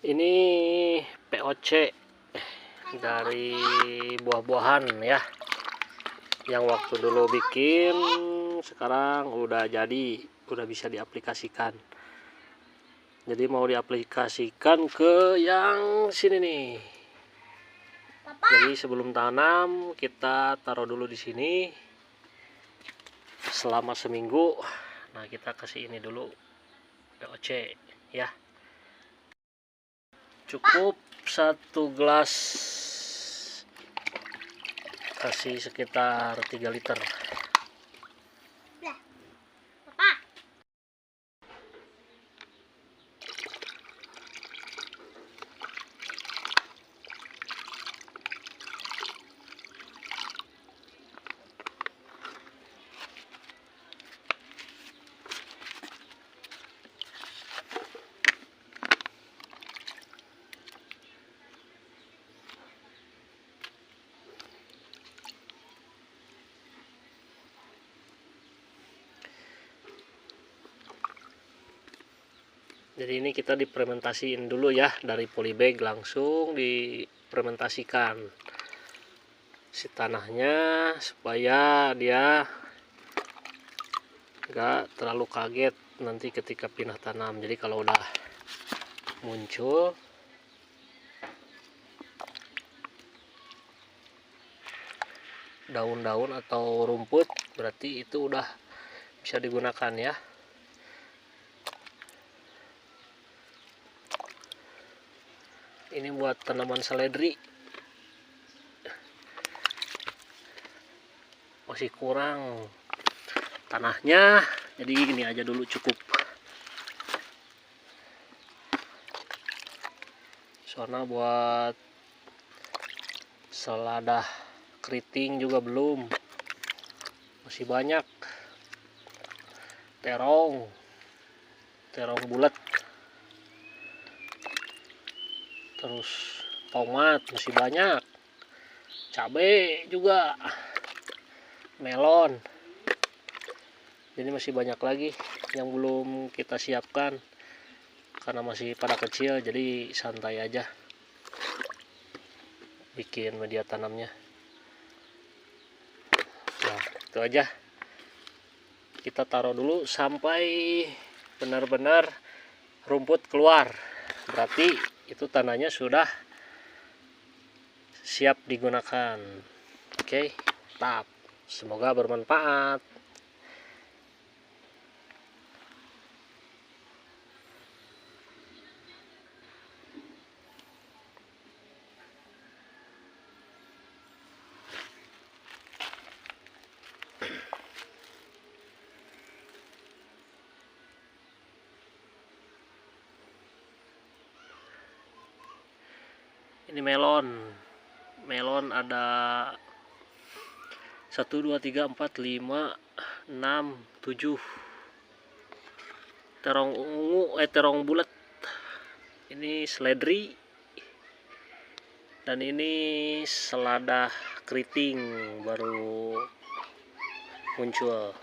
Ini POC dari buah-buahan ya, yang waktu dulu bikin sekarang udah jadi, udah bisa diaplikasikan. Jadi mau diaplikasikan ke yang sini nih. Jadi sebelum tanam kita taruh dulu di sini selama seminggu. Nah, kita kasih ini dulu POC ya. Cukup 1 gelas, kasih sekitar 3 liter. Jadi ini kita difermentasiin dulu ya, dari polybag langsung difermentasikan si tanahnya supaya dia enggak terlalu kaget nanti ketika pindah tanam. Jadi kalau udah muncul daun-daun atau rumput, berarti itu udah bisa digunakan ya. Ini buat tanaman seledri masih kurang tanahnya, jadi gini aja dulu cukup. Soalnya buat selada keriting juga belum, masih banyak. Terong bulat, terus tomat masih banyak, cabai juga, melon. Jadi masih banyak lagi yang belum kita siapkan karena masih pada kecil, jadi santai aja bikin media tanamnya. Nah, itu aja, kita taruh dulu sampai benar-benar rumput keluar, berarti itu tanahnya sudah siap digunakan. Oke, mantap, semoga bermanfaat. Ini melon ada 1 2 3 4 5 6 7 terong ungu, terong bulat. Ini seledri, dan ini selada keriting baru muncul.